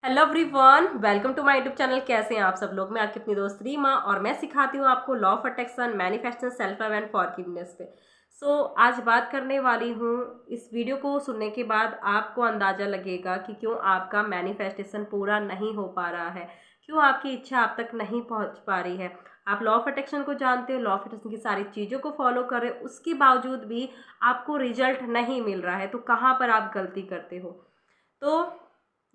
Hello everyone, welcome to my YouTube channel. कैसे हैं आप सब लोग। मैं आपकी अपनी दोस्त रीमा और मैं सिखाती हूँ आपको law of attraction, manifestation, self love and forgiveness पे। आज बात करने वाली हूँ। इस वीडियो को सुनने के बाद आपको अंदाज़ा लगेगा कि क्यों आपका मैनिफेस्टेशन पूरा नहीं हो पा रहा है, क्यों आपकी इच्छा आप तक नहीं पहुँच पा रही है। आप लॉ ऑफ अट्रैक्शन को जानते हो, लॉ ऑफ अट्रैक्शन की सारी चीज़ों को फॉलो कर रहे हो, उसके बावजूद भी आपको रिजल्ट नहीं मिल रहा है। तो कहाँ पर आप गलती करते हो। तो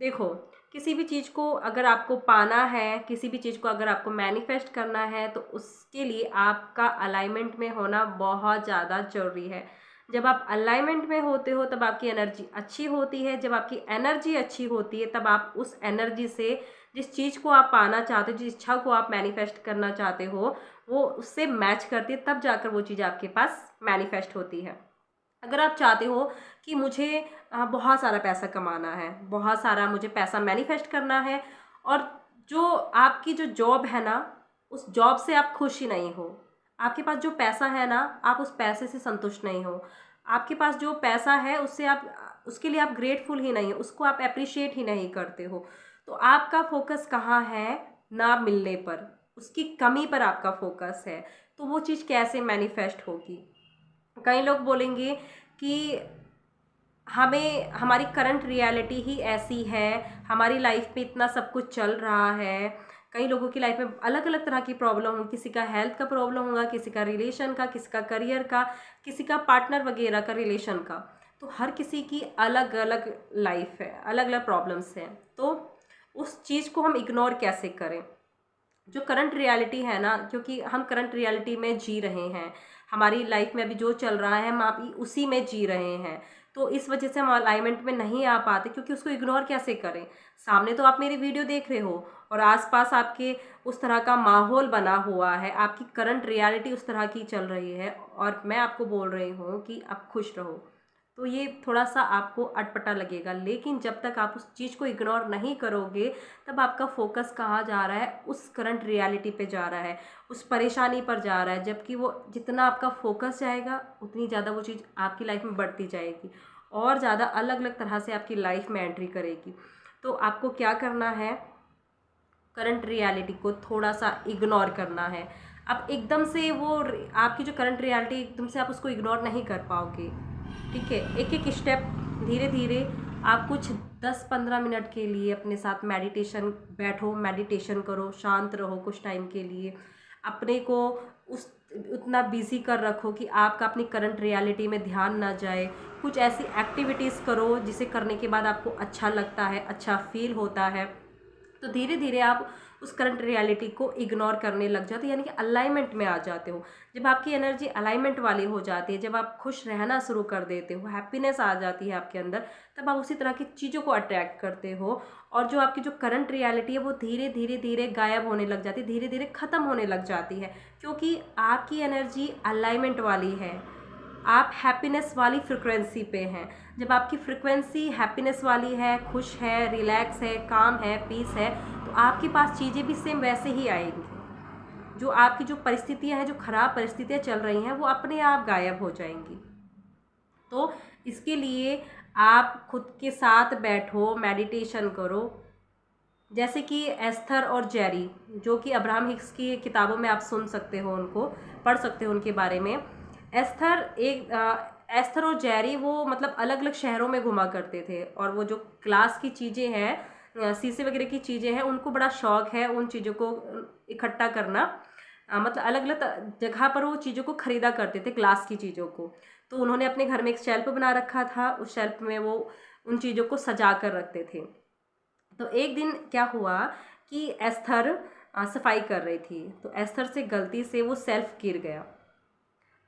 देखो, किसी भी चीज़ को अगर आपको पाना है, किसी भी चीज़ को अगर आपको मैनिफेस्ट करना है, तो उसके लिए आपका अलाइनमेंट में होना बहुत ज़्यादा ज़रूरी है। जब आप अलाइनमेंट में होते हो तब आपकी एनर्जी अच्छी होती है। जब आपकी एनर्जी अच्छी होती है तब आप उस एनर्जी से जिस चीज़ को आप पाना चाहते हो, जिस इच्छा को आप मैनिफेस्ट करना चाहते हो, वो उससे मैच करती है, तब जाकर वो चीज़ आपके पास मैनिफेस्ट होती है। अगर आप चाहते हो कि मुझे बहुत सारा पैसा कमाना है, बहुत सारा मुझे पैसा मैनिफेस्ट करना है, और जो आपकी जो जॉब है ना, उस जॉब से आप खुश ही नहीं हो। आपके पास जो पैसा है ना, आप उस पैसे से संतुष्ट नहीं हो। आपके पास जो पैसा है उससे आप उसके लिए आप ग्रेटफुल ही नहीं हो, उसको आप अप्रिशिएट ही नहीं करते हो। तो आपका फोकस कहाँ है? ना मिलने पर, उसकी कमी पर आपका फोकस है। तो वो चीज़ कैसे मैनिफेस्ट होगी? कई लोग बोलेंगे कि हमें हमारी करंट रियलिटी ही ऐसी है, हमारी लाइफ में इतना सब कुछ चल रहा है। कई लोगों की लाइफ में अलग अलग तरह की प्रॉब्लम हो, किसी का हेल्थ का प्रॉब्लम होगा, किसी का रिलेशन का, किसी का करियर का, किसी का पार्टनर वगैरह का रिलेशन का। तो हर किसी की अलग अलग लाइफ है, अलग अलग प्रॉब्लम्स हैं। तो उस चीज़ को हम इग्नोर कैसे करें? जो करंट रियलिटी है ना, क्योंकि हम करंट रियलिटी में जी रहे हैं, हमारी लाइफ में अभी जो चल रहा है हम अभी उसी में जी रहे हैं। तो इस वजह से हम अलाइनमेंट में नहीं आ पाते, क्योंकि उसको इग्नोर कैसे करें? सामने तो आप मेरी वीडियो देख रहे हो और आसपास आपके उस तरह का माहौल बना हुआ है, आपकी करंट रियलिटी उस तरह की चल रही है, और मैं आपको बोल रही हूँ कि आप खुश रहो। तो ये थोड़ा सा आपको अटपटा लगेगा, लेकिन जब तक आप उस चीज़ को इग्नोर नहीं करोगे, तब आपका फोकस कहाँ जा रहा है? उस करंट रियलिटी पे जा रहा है, उस परेशानी पर जा रहा है। जबकि वो जितना आपका फोकस जाएगा, उतनी ज़्यादा वो चीज़ आपकी लाइफ में बढ़ती जाएगी और ज़्यादा अलग अलग तरह से आपकी लाइफ में एंट्री करेगी। तो आपको क्या करना है? करंट रियलिटी को थोड़ा सा इग्नोर करना है। अब एकदम से आपकी जो करंट रियलिटी, एकदम से आप उसको इग्नोर नहीं कर पाओगे। ठीक है, एक एक स्टेप, धीरे धीरे आप कुछ 10-15 मिनट के लिए अपने साथ मेडिटेशन बैठो, मेडिटेशन करो, शांत रहो कुछ टाइम के लिए। अपने को उस उतना बिजी कर रखो कि आपका अपनी करंट रियलिटी में ध्यान ना जाए। कुछ ऐसी एक्टिविटीज़ करो जिसे करने के बाद आपको अच्छा लगता है, अच्छा फील होता है। तो धीरे धीरे आप उस करंट रियलिटी को इग्नोर करने लग जाते हो, यानी कि अलाइनमेंट में आ जाते हो। जब आपकी एनर्जी अलाइनमेंट वाली हो जाती है, जब आप खुश रहना शुरू कर देते हो, हैप्पीनेस आ जाती है आपके अंदर, तब आप उसी तरह की चीज़ों को अट्रैक्ट करते हो। और जो आपकी जो करंट रियलिटी है वो धीरे धीरे धीरे गायब होने लग जाती है, धीरे धीरे ख़त्म होने लग जाती है, क्योंकि आपकी एनर्जी अलाइनमेंट वाली है। आप हैप्पीनेस वाली फ्रिक्वेंसी पे हैं। जब आपकी फ्रिक्वेंसी हैप्पीनेस वाली है, खुश है, रिलैक्स है, काम है, पीस है, तो आपके पास चीज़ें भी सेम वैसे ही आएंगी। जो आपकी जो परिस्थितियां हैं, जो खराब परिस्थितियां चल रही हैं, वो अपने आप गायब हो जाएंगी। तो इसके लिए आप खुद के साथ बैठो, मेडिटेशन करो। जैसे कि एस्थर और जेरी, जो कि अब्राहम हिक्स की किताबों में आप सुन सकते हो, उनको पढ़ सकते हो उनके बारे में। एस्थर और जेरी वो मतलब अलग अलग शहरों में घुमा करते थे, और वो जो ग्लास की चीज़ें हैं, शीशे वगैरह की चीज़ें हैं, उनको बड़ा शौक है उन चीज़ों को इकट्ठा करना। मतलब अलग अलग जगह पर वो चीज़ों को खरीदा करते थे, ग्लास की चीज़ों को। तो उन्होंने अपने घर में एक शेल्फ बना रखा था, उस शेल्फ में वो उन चीज़ों को सजा कर रखते थे। तो एक दिन क्या हुआ कि एस्थर सफाई कर रही थी, तो एस्थर से गलती से वो सेल्फ गिर गया,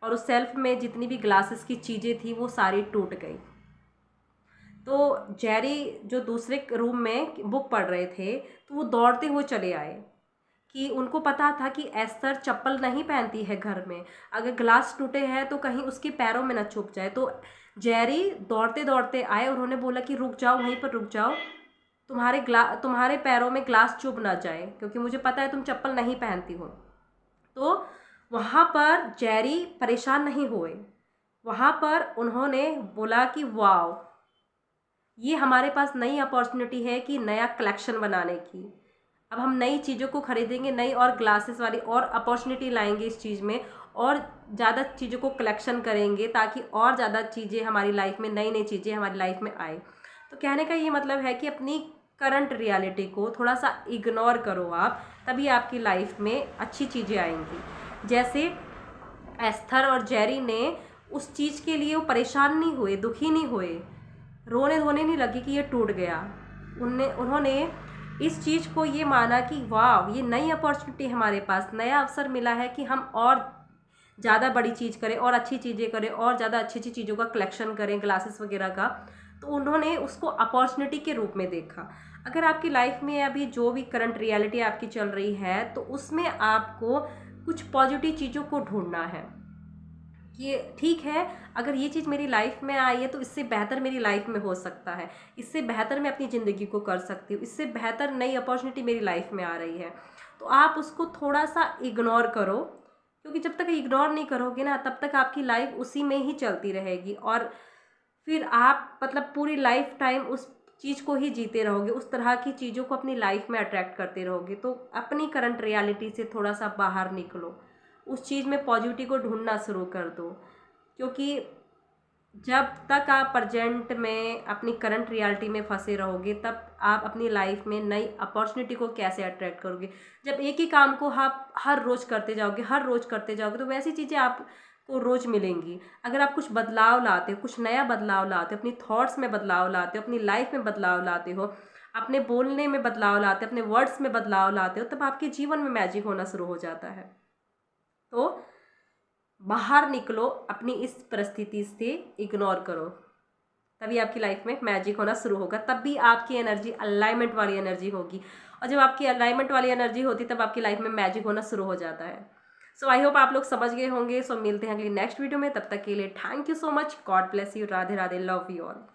और उस सेल्फ में जितनी भी ग्लासेस की चीज़ें थी वो सारी टूट गई। तो जेरी जो दूसरे रूम में बुक पढ़ रहे थे, तो वो दौड़ते हुए चले आए, कि उनको पता था कि एस्थर चप्पल नहीं पहनती है घर में, अगर ग्लास टूटे हैं तो कहीं उसके पैरों में ना चुभ जाए। तो जेरी दौड़ते दौड़ते आए, उन्होंने बोला कि रुक जाओ, वहीं पर रुक जाओ, तुम्हारे पैरों में ग्लास चुभ ना जाए, क्योंकि मुझे पता है तुम चप्पल नहीं पहनती हो। तो वहाँ पर जेरी परेशान नहीं हुए, वहाँ पर उन्होंने बोला कि वाओ, ये हमारे पास नई अपॉर्चुनिटी है कि नया कलेक्शन बनाने की। अब हम नई चीज़ों को खरीदेंगे, नई और ग्लासेस वाली और अपॉर्चुनिटी लाएंगे इस चीज़ में, और ज़्यादा चीज़ों को कलेक्शन करेंगे ताकि और ज़्यादा चीज़ें हमारी लाइफ में, नई नई चीज़ें हमारी लाइफ में आए। तो कहने का ये मतलब है कि अपनी करंट रियलिटी को थोड़ा सा इग्नोर करो आप, तभी आपकी लाइफ में अच्छी चीज़ें आएंगी। जैसे एस्थर और जेरी ने उस चीज़ के लिए वो परेशान नहीं हुए, दुखी नहीं हुए, रोने धोने नहीं लगे कि ये टूट गया। उन्होंने इस चीज़ को ये माना कि वाह, ये नई अपॉर्चुनिटी हमारे पास, नया अवसर मिला है कि हम और ज़्यादा बड़ी चीज़ करें और अच्छी चीज़ें करें और ज़्यादा अच्छी अच्छी चीज़ों का कलेक्शन करें, ग्लासेस वगैरह का। तो उन्होंने उसको अपॉर्चुनिटी के रूप में देखा। अगर आपकी लाइफ में अभी जो भी करंट रियलिटी आपकी चल रही है, तो उसमें आपको कुछ पॉजिटिव चीज़ों को ढूंढना है। ये ठीक है, अगर ये चीज़ मेरी लाइफ में आई है तो इससे बेहतर मेरी लाइफ में हो सकता है, इससे बेहतर मैं अपनी ज़िंदगी को कर सकती हूँ, इससे बेहतर नई अपॉर्चुनिटी मेरी लाइफ में आ रही है। तो आप उसको थोड़ा सा इग्नोर करो, क्योंकि जब तक इग्नोर नहीं करोगे ना, तब तक आपकी लाइफ उसी में ही चलती रहेगी, और फिर आप मतलब पूरी लाइफ टाइम उस चीज़ को ही जीते रहोगे, उस तरह की चीज़ों को अपनी लाइफ में अट्रैक्ट करते रहोगे। तो अपनी करंट रियलिटी से थोड़ा सा बाहर निकलो, उस चीज़ में पॉजिटिव को ढूंढना शुरू कर दो, क्योंकि जब तक आप प्रेजेंट में अपनी करंट रियलिटी में फंसे रहोगे, तब आप अपनी लाइफ में नई अपॉर्चुनिटी को कैसे अट्रैक्ट करोगे। जब एक ही काम को आप हर रोज़ करते जाओगे, हर रोज़ करते जाओगे, तो वैसी चीज़ें आपको रोज़ मिलेंगी। अगर आप कुछ बदलाव लाते हो, कुछ नया बदलाव लाते हो, अपनी थॉट्स में बदलाव लाते हो, अपनी लाइफ में बदलाव लाते हो, अपने बोलने में बदलाव लाते हो, अपने वर्ड्स में बदलाव लाते हो, तब आपके जीवन में मैजिक होना शुरू हो जाता है। तो बाहर निकलो, अपनी इस परिस्थिति से इग्नोर करो, तभी आपकी लाइफ में मैजिक होना शुरू होगा। तब भी आपकी एनर्जी अलाइनमेंट वाली एनर्जी होगी, और जब आपकी अलाइनमेंट वाली एनर्जी होती तब आपकी लाइफ में मैजिक होना शुरू हो जाता है। सो आई होप आप लोग समझ गए होंगे। सो मिलते हैं अगली नेक्स्ट वीडियो में, तब तक के लिए thank you so much, God bless you, Radhe Radhe, love you all.